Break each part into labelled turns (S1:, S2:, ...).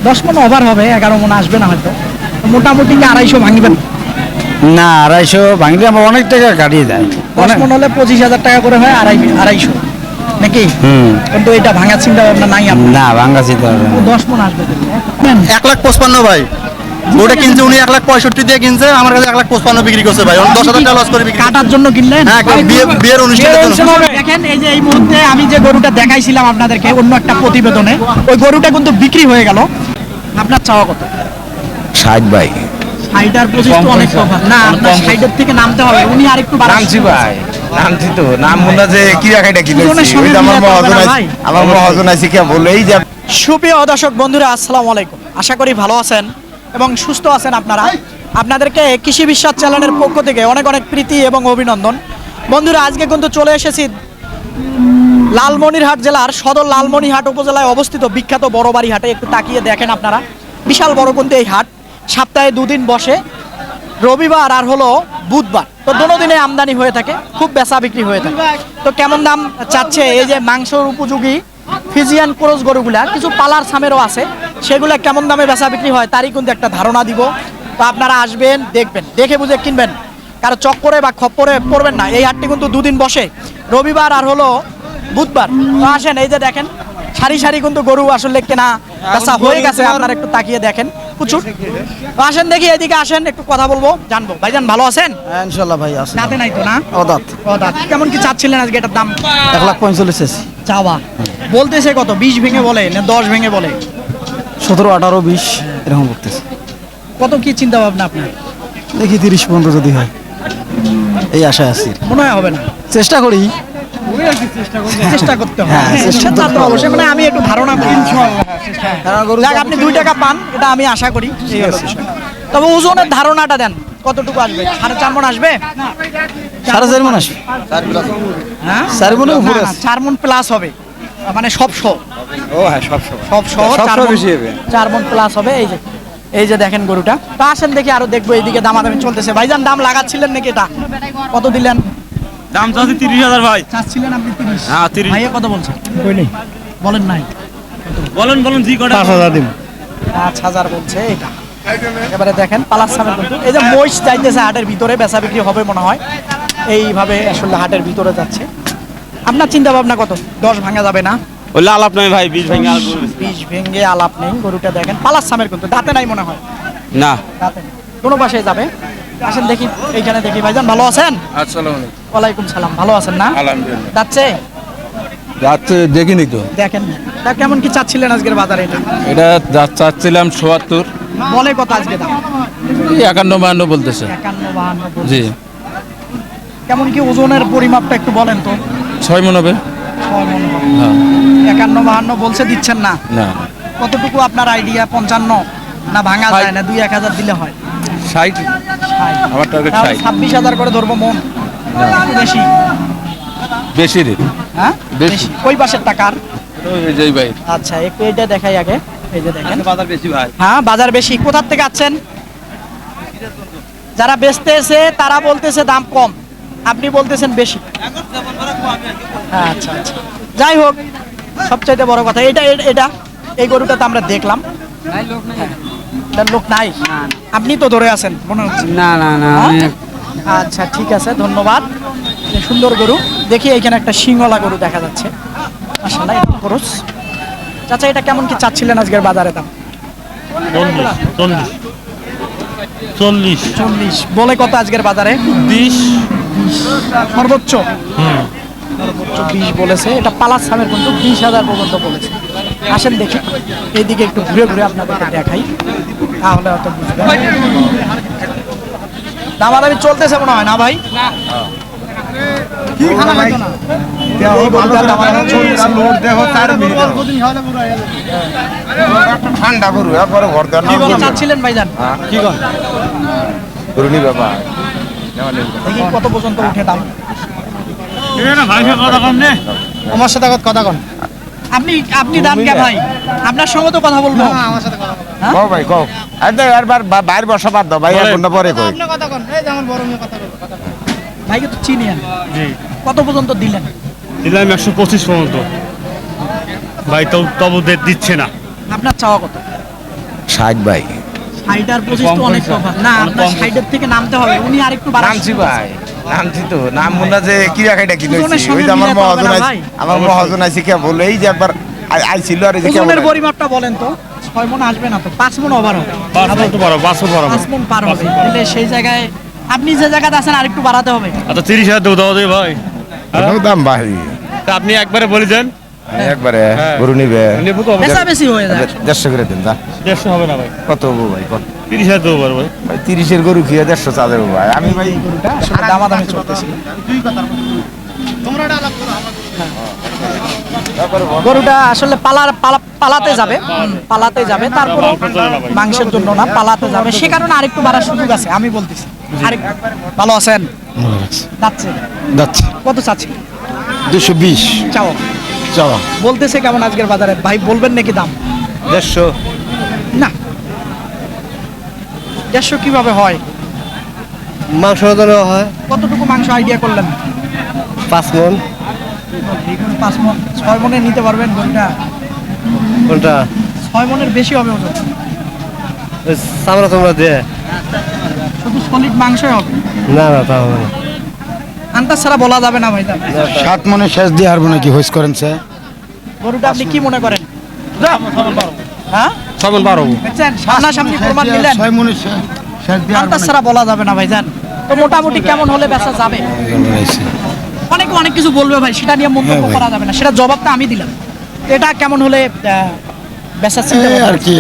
S1: 10 মন ওভার হবে, 11 মন আসবে না হয়তো। মোটামুটি কি 250 ভাঙবেন?
S2: না 250 ভাঙলে আমার অনেক টাকা কাটিয়ে যায়।
S1: 10 মন হলে 25,000 টাকা করে হয়, 250 নাকি? কিন্তু এটা ভাঙার চিন্তা ভাবনা নাই আপনার?
S2: না ভাঙা চিন্তা ভাবনা নাই।
S1: 10 মন আসবে।
S3: 1,55,000 ভাই। ওটা কিনছে উনি 1,65,000 দিয়ে কিনছে, আমার কাছে 1,55,000 বিক্রি করছে ভাই। 10,000 টাকা লস করে বিক্রি।
S1: কাটার জন্য কিনলেন?
S3: হ্যাঁ, বিয়ের অনুষ্ঠানের জন্য।
S1: দেখেন এই যে এই মুহূর্তে আমি যে গরুটা দেখাইছিলাম আপনাদেরকে অন্য একটা প্রতিবেদনে, ওই গরুটা কিন্তু বিক্রি হয়ে গেল। আপনার চাওয়া কত?
S2: 60 ভাই।
S1: 60 আর 25 তো অনেক তফাৎ না, আপনার 60 এর থেকে নামতে হবে। উনি আরেকটু
S2: নামছি ভাই, নামছি তো। নাম মনে যে কি রাখাইটা কি আমার মহাজন আছে কি বলেই যা।
S1: সুপ্রিয় দর্শক বন্ধুরা, আসসালামু আলাইকুম। আশা করি ভালো আছেন এবং সুস্থ আছেন আপনারা। আপনাদেরকে কৃষি বিশ্বাস চ্যানেলের পক্ষ থেকে অনেক অনেক প্রীতি এবং অভিনন্দন। বন্ধুরা, আজকে কিন্তু চলে এসেছি লালমনিরহাট জেলার সদর লালমনিরহাট উপজেলায় অবস্থিত বিখ্যাত বড়বাড়ি হাটে। একটু তাকিয়ে দেখেন আপনারা, বিশাল বড় কিন্তু এই হাট। সপ্তাহে 2 দিন বসে, রবিবার আর হলো বুধবার। তো দোনো দিনে আমদানি হয়ে থাকে, খুব বেচা বিক্রি হয়ে থাকে। তো কেমন দাম চাচ্ছে এই যে মাংসর উপযোগী ফিজিয়ান ক্রস গরুগুলা, কিছু পালার সামেরও আছে, সেগুলা কেমন দামে বেচা বিক্রি হয় তারই কিন্তু একটা ধারণা দিব। তো আপনারা আসবেন, দেখবেন, দেখে বুঝে কিনবেন, কারো চক্করে বা খপ্পরে পড়বেন না। এই হাটটি কিন্তু 2 দিন বসে, রবিবার আর হলো বুধবার। তো আসেন, এই যে দেখেন সারি সারি কিন্তু গরু আসলে কেনা বেচা হয়ে গেছে। আপনারা একটু তাকিয়ে দেখেন প্রচুর। তো আসেন দেখি, এদিকে আসেন, একটু কথা বলবো, জানবো। ভাইজান ভালো আছেন?
S2: ইনশাআল্লাহ ভাই আছে।
S1: দাঁতে নাই তো না?
S2: অদাত।
S1: দাঁত। কেমন কি চাচ্ছিলেন আজকে এটার দাম?
S2: 1,45,000
S1: চাওয়া বলতেছে কত? 20 ভেঙে বলে না 10 ভেঙে বলে?
S2: 17, 18, 20 এরকম করতেছে।
S1: কত কি চিন্তা ভাবনা আপনার?
S2: দেখি 30 পর্যন্ত যদি হয়, এই আশায় আছি।
S1: মনে হয় হবে না,
S2: চেষ্টা করি।
S1: চেষ্টা করতে হবে।
S2: হ্যাঁ, চেষ্টা
S1: সেটা তো অবশ্যই, মানে আমি একটু ধারণা করি। যাক, আপনি 2 টাকা পান, এটা আমি আশা করি। ঠিক আছে, তবে ওজনের ধারণাটা দেন, কতটুকু আসবে? 4.5 মণ আসবে?
S2: 4.5 মণ আসবে।
S1: হ্যাঁ,
S2: 4 মণের উপরে।
S1: 4 মণ প্লাস হবে, মানে সব সহ।
S2: ও হ্যাঁ, সব
S1: সহ 4 মণ
S2: বেশি হবে।
S1: 4 মণ প্লাস হবে। এই যে দেখেন গরুটা। তো আসেন দেখি, আরো দেখবো। এইদিকে দামাদামি চলতেছে। ভাইজান দাম লাগাচ্ছিলেন নাকি? এটা কত দিলেন?
S4: দাম চাচ্ছি 30,000 ভাই।
S1: চাচ্ছিলেন আপনি 30?
S4: হ্যাঁ 30।
S1: ভাইয়া কত বলছেন? বলেন নাই?
S4: বলেন জি কটা?
S2: 5,000 দিন।
S1: 5,000 বলছে এটা। এবারে দেখেন পালার সামনে কিন্তু এই যে মহিষ যাইতেছে হাটের ভিতরে, বেচা বিক্রি হবে মনে হয় এইভাবে। আসলে হাটের ভিতরে যাচ্ছে। আপনার চিন্তা ভাবনা কত? 10 ভাঙা যাবে না?
S4: ওই আলাপ নাই ভাই, 20 ভেঙে আর
S1: 20 ভেঙে আলাপ নেই। গরুটা দেখেন পালার সামের কিন্তু, দাঁতে নাই মনে হয়।
S4: না।
S1: দাঁতে নেই, কোনো পাশে যাবে। আসেন দেখি, এইখানে দেখি। ভাইজান ভালো আছেন?
S4: আসসালামু আলাইকুম।
S1: ওয়ালাইকুম সালাম। ভালো আছেন না?
S4: আলহামদুলিল্লাহ।
S1: যাচ্ছে
S2: যাচ্ছে দেখিনি তো।
S1: দেখেন। তা কেমন কি চাচ্ছিলেন আজকের বাজারে এটা?
S2: এটা চাচ্ছিলাম ৭৪।
S1: বলে কত আজকে দাম?
S2: 51-52 বলতেছে।
S1: 51-52 বলছে।
S2: জি।
S1: কেমন কি ওজনের পরিমাপটা একটু বলেন তো?
S2: 6 মণ হবে।
S1: 6 মণ হবে।
S2: হ্যাঁ।
S1: 51-52 বলছে, দিচ্ছেন না?
S2: না,
S1: কতটুকু আপনার আইডিয়া? 55 না ভাঙা যায় না? 2-1,000 দিলে হয়?
S2: 60। আমার টার্গেট 60।
S1: 26,000 করে ধরবো মন? একটু বেশি?
S2: বেশি রে।
S1: হ্যাঁ
S2: বেশি।
S1: বেশি। ওই পাশের টাকার?
S2: ওই যে ভাই।
S1: আচ্ছা, একটু এটা দেখাই আগে। এই যে দেখেন
S4: বাজার বেশি ভাই।
S1: হ্যাঁ, বাজার বেশি। কোথা থেকে আছেন? যারা বেচতে এসে তারা বলতেছে দাম কম, আপনি বলতেছেন বেশি। আচ্ছা আচ্ছা, যাই হোক, সবচাইতে বড় কথা এটা এই গরুটা তো আমরা দেখলাম। এটার লোক নাই? আপনি তো ধরে আছেন মনে হচ্ছে।
S2: না না না,
S1: আচ্ছা ঠিক আছে, ধন্যবাদ। এই সুন্দর গরু দেখি। এখানে একটা সিংহলা গরু দেখা যাচ্ছে, মাশাআল্লাহ। এটা খরচ। চাচা, এটা কেমন কি চাচ্ছিলেন আজকের বাজারে দাম? 40 বলে কত আজকের বাজারে?
S4: 20
S1: সর্বোচ্চ? সর্বোচ্চ 20 বলেছে। এটা পালার সামের কিন্তু 20,000 পর্যন্ত বলেছে। আসেন দেখি, এইদিকে একটু ঘুরে ঘুরে আপনাদেরকে দেখাই, তাহলে হয়তো বুঝবেন। দামাদামি চলতেছে মনে হয় না ভাই? কি খানা খাইতো না? এই গরুটার দামাদামি চলতেছে।
S2: ঠান্ডা গরু পরে ঘর
S1: কি বলে চাচ্ছিলেন ভাইজান?
S2: কি কর গরু নি বাবা,
S1: দেখি কত পর্যন্ত উঠে দাম।
S2: আমার সাথে কথা কন।
S1: আপনি দাম কে ভাই? আপনার সঙ্গে তো কথা বলবো।
S2: কও ভাই কও। আর বাইরে বসা বাদ দাও ভাই, এখন না পরে কই।
S1: ভাইকে তো চিনি আমি। কত পর্যন্ত দিলেন?
S4: দিলাম 125 পর্যন্ত ভাই, তবু দিচ্ছে না।
S1: আপনার চাওয়া কত?
S2: 60 ভাই।
S1: 60 আর 25 তো অনেক তফাৎ না, আপনার 60 থেকে নামতে হবে, উনি আরেকটু
S2: নামছি ভাই, নামছি তো, নাম মনে যে কি রাখাইটা কি
S1: ওজনের
S2: হইছে,
S1: সঙ্গে
S2: ওই যে আমার
S1: মিলাতে হবে
S2: মহাজন
S1: না
S2: আছে,
S1: ভাই।
S2: আমার মহাজন আছে কে বলে, এই যে একবার আইছিল আর এই যে
S1: ওজনের
S2: কেমন
S1: পরিমাপটা বলেন তো, 6 মণ আসবে না তো, 5 মণ ওভার হবে,
S4: 5 তো পারো 5 পারো
S1: 5 মণ পার হবে, তাহলে সেই জায়গায় আপনি যে জায়গাতে আছেন আরেকটু বাড়াতে হবে।
S4: আচ্ছা 30,000 দাও দেই ভাই
S2: ওটাও দাম ভাই।
S4: তা আপনি একবারে বলে দেন
S2: একবারে
S4: হ্যাঁ।
S2: গরু নিবে
S4: নেবো তো
S1: বেশা বেশি হয়ে যায়।
S2: 150 করে দেন যা।
S4: 150 হবে না ভাই,
S2: কত হবো ভাই, কত
S4: 30,000 দেবো ভাই।
S2: ভাই 30-এর গরু খেয়ে 150 চা দেবো ভাই, আমি ভাই
S1: গরুটা আসলে দামাদামি চলতেছে। গরুটা আসলে পালাতে যাবে, পালাতে যাবে, তারপর মাংসের জন্য না, পালাতে যাবে, সে কারণে আরেকটু বাড়ার সুযোগ আছে, আমি বলতেছি। আরেকটু ভালো আছেন? যাচ্ছে
S2: যাচ্ছে
S1: কত চাচ্ছি?
S2: 220
S1: চাও
S2: চাওয়া,
S1: বলতেছে কেমন আজকের বাজারে ভাই, বলবেন নাকি দাম?
S2: 150
S1: না, 150 কিভাবে হয়?
S3: মাংস হয়
S1: কতটুকু মাংস আইডিয়া করলেন?
S3: 5 মন।
S1: 5 মণ, 6 মণে নিতে পারবেন গরুটা?
S3: কোনটা
S1: 6 মণের বেশি হবে ওজন,
S3: চামড়া তোমরা দিয়ে?
S1: শুধু সলিড মাংসই হবে,
S3: না না তা হবে না।
S1: আন্দাজ ছাড়া বলা যাবে না ভাই দাম।
S2: 7 মনে শেষ দিয়ে হারবো নাকি হইস করেন স্যার?
S1: গরুটা আপনি কি মনে করেন? হ্যাঁ
S4: 6 মণ পারো।
S1: দেখছেন, সামনাসামনি প্রমাণ নিলেন,
S2: 6 মনে শেষ দিয়ে
S1: আন্দাজ ছাড়া বলা যাবে না ভাই জান। তো মোটামুটি কেমন হলে বেচা যাবে? অনেকে অনেক কিছু বলবে ভাই, সেটা নিয়ে মন্তব্য করা যাবে না, সেটা জবাবটা আমি দিলাম। এটা কেমন হলে বেচা চিন্তা
S5: আর কি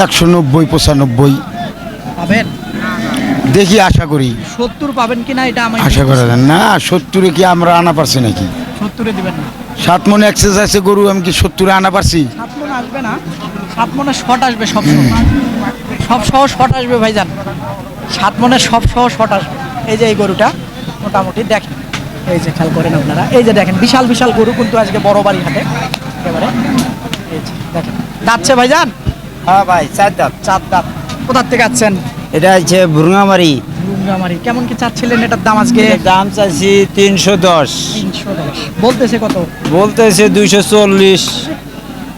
S5: 190 95
S1: পাবেন?
S5: দেখি, আশা করি,
S1: 70 পাবেন কিনা এটা আমি
S5: আশা করা যায় না। 70-এ কি আমরা আনা পারছি নাকি?
S1: 70-এ দিবেন না।
S5: 7 মনে এক্সেস আছে গরু, আমি কি 70-এ আনা পারছি?
S1: 7 মণ আসবে না, 7 মণে শট আসবে, সব সহ শট আসবে ভাইজান, 7 মণে সব সহ শট আসবে। এই যে এই গরুটা মোটামুটি দেখেন, এই যে খেয়াল করেন আপনারা, এই যে দেখেন বিশাল বিশাল গরু কিন্তু আজকে বড় বাড়ি হাটে একেবারে, এই যে দেখেন যাচ্ছে ভাইজান।
S2: হ্যাঁ ভাই, 4 দাঁত।
S1: 4 দাঁত। কোথার থেকে আছেন?
S2: এটা হচ্ছে ভুরুঙ্গামারি,
S1: রুঙ্গামারি। কেমন কি চাচ্ছিলেন এটার দাম আজকে?
S2: দাম চাইছি 310,
S1: 310 বলতেছে কত?
S2: বলতেছে 240,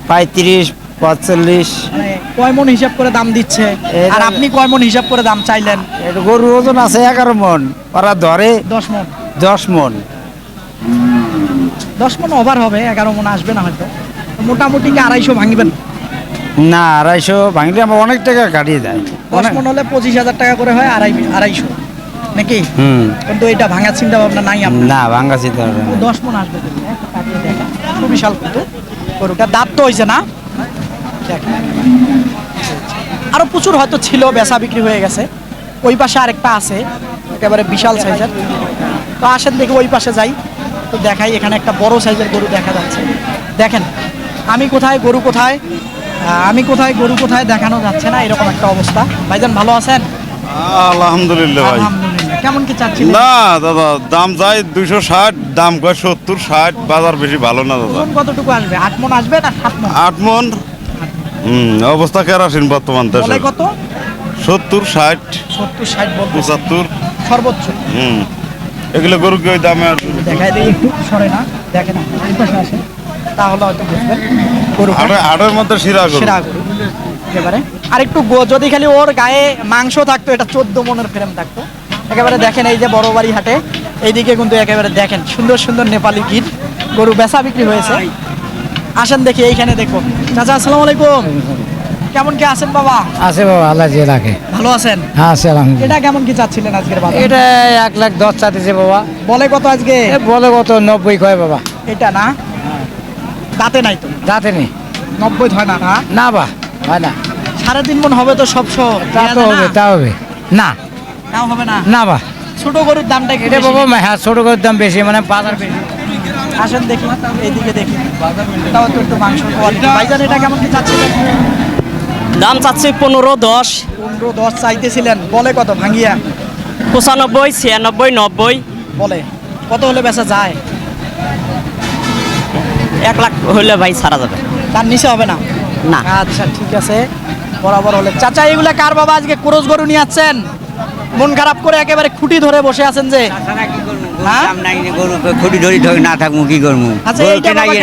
S2: 35, 45।
S1: মানে কয় মণ হিসাব করে দাম দিচ্ছে, আর আপনি কয় মণ হিসাব করে দাম চাইলেন?
S2: এটা গরুর ওজন আছে 11 মন, ওরা ধরে
S1: 10 মণ।
S2: 10 মন।
S1: 10 মণ ওভার হবে, 11 মণ আসবে না হয়তো। তো মোটামুটি কি 250 ভাঙবেন?
S2: না, 250 ভাঙলে আমার অনেক টাকা কাটিয়ে দেয়।
S1: 10 মণ হলে 25,000 টাকা করে হয়, 250 নাকি? কিন্তু এটা ভাঙার চিন্তা ভাবনা নাই আপনার?
S2: না, ভাঙা চিন্তা হবে না।
S1: 10 মণ আসবে কিন্তু, একটা কাটিয়ে দেখেন, সুবিশাল কিন্তু গরুটা, দাঁত তো হয়েছে না? দেখেন। আরো প্রচুর হয়তো ছিল, বেচা বিক্রি হয়ে গেছে। ওই পাশে আরেকটা আছে একেবারে বিশাল সাইজের, তো আসেন দেখি ওই পাশে যাই, তো দেখাই। এখানে একটা বড় সাইজের গরু দেখা যাচ্ছে, দেখেন। আমি কোথায় গরু কোথায়, আমি কোথায় গরু কোথায় দেখানো যাচ্ছে না, এরকম একটা অবস্থা। ভাইজান ভালো আছেন?
S6: আলহামদুলিল্লাহ ভাই।
S1: আলহামদুলিল্লাহ। কেমন কি চাচ্ছিলেন?
S6: না দাদা, দাম যায় 260, দাম কয় 70 60, বাজার বেশি ভালো না দাদা।
S1: ওজন কতটুকু আসবে? 8 মণ আসবে না 7 মণ?
S6: 8 মন। অবস্থা কেরাসিন বর্তমান
S1: বলে
S6: দেশে।
S1: কত?
S6: 70 60
S1: 70 60 বলতে
S6: 75।
S1: সর্বোচ্চ।
S6: এগুলো গরু কি ওই দামে আর
S1: দেখাই দিই একটু, সরে না, দেখেন এই পাশে আসে, তাহলে হয়তো বুঝবেন। গরু
S6: আটের মধ্যে শিরা গরু।
S1: সেরা গরু একেবারে। আর একটু যদি খালি ওর গায়ে মাংস থাকতো, এটা 14 মণের ফ্রেম থাকতো একেবারে। দেখেন এই যে বড় বাড়ি হাটে, এইদিকে কিন্তু একেবারে দেখেন সুন্দর সুন্দর নেপালি গির গরু বেচা বিক্রি হয়েছে। আসেন দেখি এইখানে, দেখো চাচা, আসসালামু আলাইকুম। কেমন কি আছেন বাবা?
S5: আছে বাবা, আল্লাহ যে রাখে।
S1: ভালো আছেন?
S5: হ্যাঁ, আছে আলহামদুলিল্লাহ।
S1: এটা কেমন কি চাচ্ছিলেন আজকের বাজার?
S5: এটা 1,10,000 চাইতেছে বাবা।
S1: বলে কত আজকে?
S5: বলে কত 90 কয় বাবা।
S1: এটা না, দাঁতে নাই তো,
S5: যাতে নেই
S1: 90 হয় না? না,
S5: না বা, হয় না।
S1: 3.5 মণ হবে তো সব সহ।
S5: তা তো হবে, তা হবে না,
S1: তাও হবে না।
S5: না বা।
S1: ছোট গরুর দামটা একটু
S5: এটা
S1: বেশি।
S5: বাবা, হ্যাঁ, ছোট করে দাম বেশি, মানে বাজার বেশি।
S1: আসেন দেখি, এইদিকে দেখি, তাও তো একটু মাংস কোয়ালিটি। ভাইজান এটা কেমন কি চাচ্ছিলেন?
S7: দাম চাচ্ছি 15-10,
S1: 15-10 চাইতেছিলেন, বলে কত ভাঙ্গিয়া?
S7: 95 96 90।
S1: বলে কত হলে বেচা যায়?
S7: 1 লাখ হইলে ভাই ছাড়া যাবে।
S1: তার নিচে হবে না?
S7: না।
S1: আচ্ছা ঠিক আছে, বরাবর হলে। চাচা এগুলা কার বাবা? আজকে ক্রোজ গরু নিয়ে আসছেন, মন খারাপ করে একেবারে খুঁটি ধরে বসে আছেন যে। হ্যাঁ?
S8: খুঁটি ধরি না থাকবো, কি করবো?
S1: আচ্ছা এইটা বাবা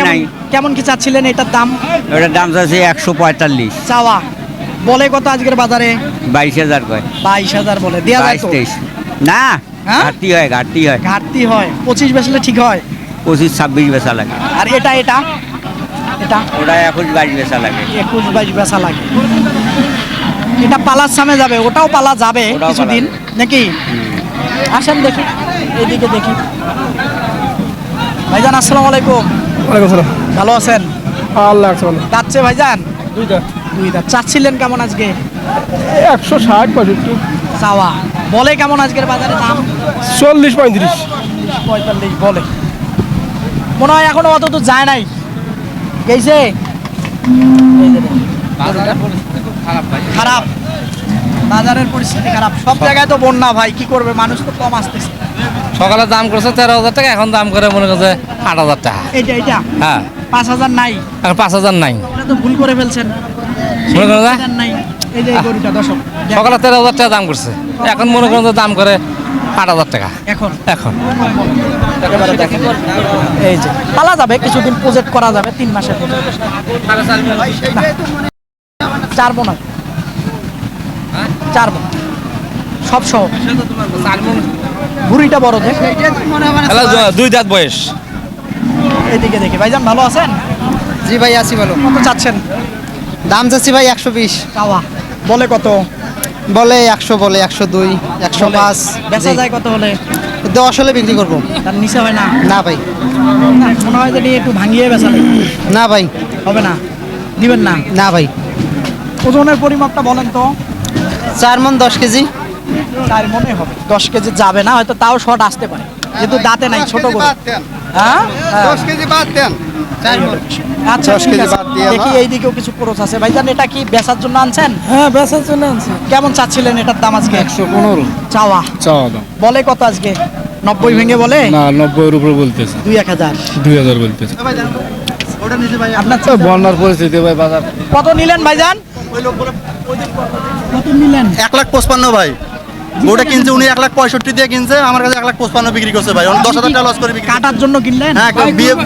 S1: কেমন কি চাচ্ছিলেন এটার দাম?
S8: ওটার দাম চাচ্ছে 145।
S1: চাওয়া বলে কত আজকের বাজারে?
S8: 22,000 কয়
S1: 22,000 বলে, দেয়া যায় তো?
S8: 22-23 না,
S1: হ্যাঁ?
S8: ঘাটতি হয়
S1: ঘাটতি হয়, 25 বেচলে ঠিক হয়।
S8: 25-26 বেচা লাগে,
S1: আর এটা এটা এটা
S8: ওটা 21-22 বেচা লাগে।
S1: 21-22 বেচা লাগে। এটা পালার সামনে যাবে, ওটাও পালা যাবে
S8: ওটাও
S1: কিছুদিন
S8: পালা
S1: নাকি? আসেন দেখি, এদিকে দেখি। ভাইজান আসসালামু আলাইকুম। ভালো আছেন?
S3: আল্লাহ
S1: যাচ্ছে ভাইজান? দুই দাঁত। চাচ্ছিলেন কেমন আজকে?
S3: 160-65
S1: চাওয়া বলে কেমন আজকের বাজারে দাম?
S3: 40-35
S1: 45 বলে। মনে হয় এখনো অত তো যায় নাই, গেছে? এই যে দেখুন, খারাপ, বাজারের পরিস্থিতি খারাপ। সব জায়গায় তো বন্যা ভাই, কি করবে, মানুষ তো কম আসতেছে।
S5: সকালে দাম করছে 13,000 টাকা, এখন দাম করে মনে করছে 8,000 টাকা।
S1: এইটা
S5: হ্যাঁ,
S1: 5,000 নাই,
S5: এখন 5,000 নাই।
S1: এটা তো ভুল করে ফেলছেন।
S5: মনে করেন না?
S1: এটা নাই, এই যে এই গরুটা দর্শক
S5: সকালে 13,000 টাকা দাম করছে, এখন মনে করেন যে দাম করে 8,000 টাকা।
S1: এখন
S5: এখন
S1: একেবারে দেখেন, এই যে পালা যাবে কিছুদিন, প্রজেক্ট করা যাবে 3 মাসের প্রজেক্ট। 4 বোন আছে। 4 বোন সব সহ, বুড়িটা বড় দেখ।
S5: 2 দাঁত বয়স।
S1: এদিকে দেখি, ভাইজান ভালো আছেন?
S3: জি ভাই আছি ভালো।
S1: কত চাচ্ছেন?
S3: দাম যাচ্ছি ভাই 120,
S1: চাওয়া বলে কত?
S3: বলে 100, বলে 102, 105।
S1: বেচা যায় কত হলে?
S3: 10 হলে বিক্রি করবো।
S1: তার নিচে হয় না?
S3: না ভাই,
S1: না, মনে হয় যে নিয়ে একটু ভাঙিয়ে বেচা লাগবে।
S3: না ভাই,
S1: হবে না? দিবেন না?
S3: না ভাই।
S1: ওজনের পরিমাপটা বলেন তো।
S3: 4 মণ 10 কেজি।
S1: 4 মনে হবে, 10 কেজি যাবে না হয়তো, তাও শর্ট আসতে পারে, যেহেতু দাঁতে নাই, ছোট গরু। হ্যাঁ,
S3: 10 কেজি বাদ দেন।
S1: আচ্ছা
S3: 10
S1: ঠিক
S3: কেজি
S1: আছে।
S3: বাদ দিয়ে
S1: দেখি
S3: না।
S1: এইদিকেও কিছু খরচ আছে। ভাইজান এটা কি বেচার জন্য আনছেন?
S3: হ্যাঁ, বেচার জন্য আনছি।
S1: কেমন চাচ্ছিলেন এটার দাম আজকে?
S3: 115
S1: চাওয়া
S3: চাওয়া দাম।
S1: বলে কত আজকে? 90 ভেঙে বলে?
S3: না, 90-এর উপরে বলতেছে,
S1: 2-1000।
S3: 2000 বলতেছে।
S1: আপনার
S3: বন্যার পরিস্থিতি ভাই, বাজার
S1: কত নিলেন ভাইজান? কত নিলেন?
S3: 1,55 ভাই। ওটা কিনছে উনি 1,65 দিয়ে কিনছে, আমার কাছে 1,55 বিক্রি করছে ভাই। 10,000 টাকা লস করে বিক্রি।
S1: কাটার জন্য কিনলেন?
S3: হ্যাঁ,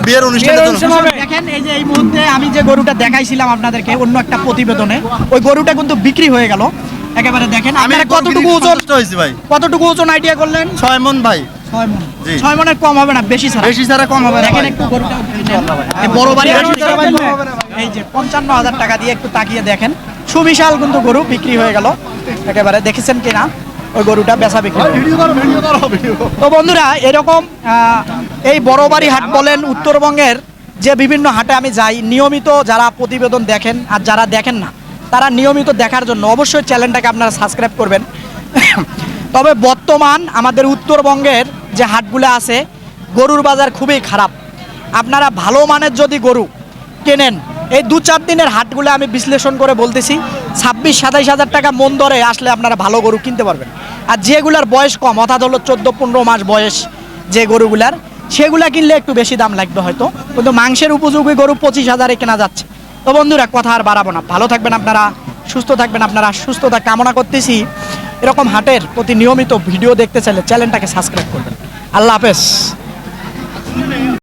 S3: বিয়ের অনুষ্ঠানের জন্য।
S1: দেখেন এই যে এই মুহূর্তে আমি যে গরুটা দেখাইছিলাম আপনাদেরকে অন্য একটা প্রতিবেদনে, ওই গরুটা কিন্তু বিক্রি হয়ে গেল। একেবারে দেখেন,
S3: আমি
S1: আপনারা কতটুকু ওজন,
S3: সন্তুষ্ট হয়েছি ভাই।
S1: কতটুকু ওজন আইডিয়া করলেন?
S3: 6 মণ ভাই।
S1: 6 মণ।
S3: জি।
S1: 6 মণের কম হবে না, বেশি ছাড়া।
S3: বেশি ছাড়া কম হবে না
S1: দেখেন
S3: ভাই।
S1: একটু গরুটা এই বড় বাড়ি হাট থেকে এই যে 55,000 টাকা দিয়ে একটু তাকিয়ে দেখেন, সুবিশাল কিন্তু গরু বিক্রি হয়ে গেল। একেবারে দেখেছেন কিনা ওই গরুটা বেচা বিক্রি? তো বন্ধুরা, এরকম এই বড় বাড়ি হাট বলেন, উত্তরবঙ্গের যে বিভিন্ন হাটে আমি যাই, নিয়মিত যারা প্রতিবেদন দেখেন আর যারা দেখেন না, তারা নিয়মিত দেখার জন্য অবশ্যই চ্যানেলটাকে আপনারা সাবস্ক্রাইব করবেন। তবে বর্তমান আমাদের উত্তরবঙ্গের যে হাটগুলো আছে, গরুর বাজার খুবই খারাপ। আপনারা ভালো মানের যদি গরু কেনেন, এই 2-4 দিনের হাটগুলো আমি বিশ্লেষণ করে বলতেছি, 26-27 হাজার টাকা মন দরে আসলে আপনারা ভালো গরু কিনতে পারবেন। আর যেগুলার বয়স কম, অর্থাৎ হলো 14-15 মাস বয়স যে গরুগুলার, সেগুলা কিনলে একটু বেশি দাম লাগবে হয়তো, কিন্তু মাংসের উপযোগী গরু 25,000-এ কেনা যাচ্ছে। তো বন্ধুরা, কথা আর বাড়াবো না, ভালো থাকবেন আপনারা, সুস্থ থাকবেন আপনারা, সুস্থতা কামনা করতেছি। এরকম হাটের প্রতি নিয়মিত ভিডিও দেখতে চাইলে চ্যানেলটাকে সাবস্ক্রাইব করবেন। আল্লাহ হাফেজ।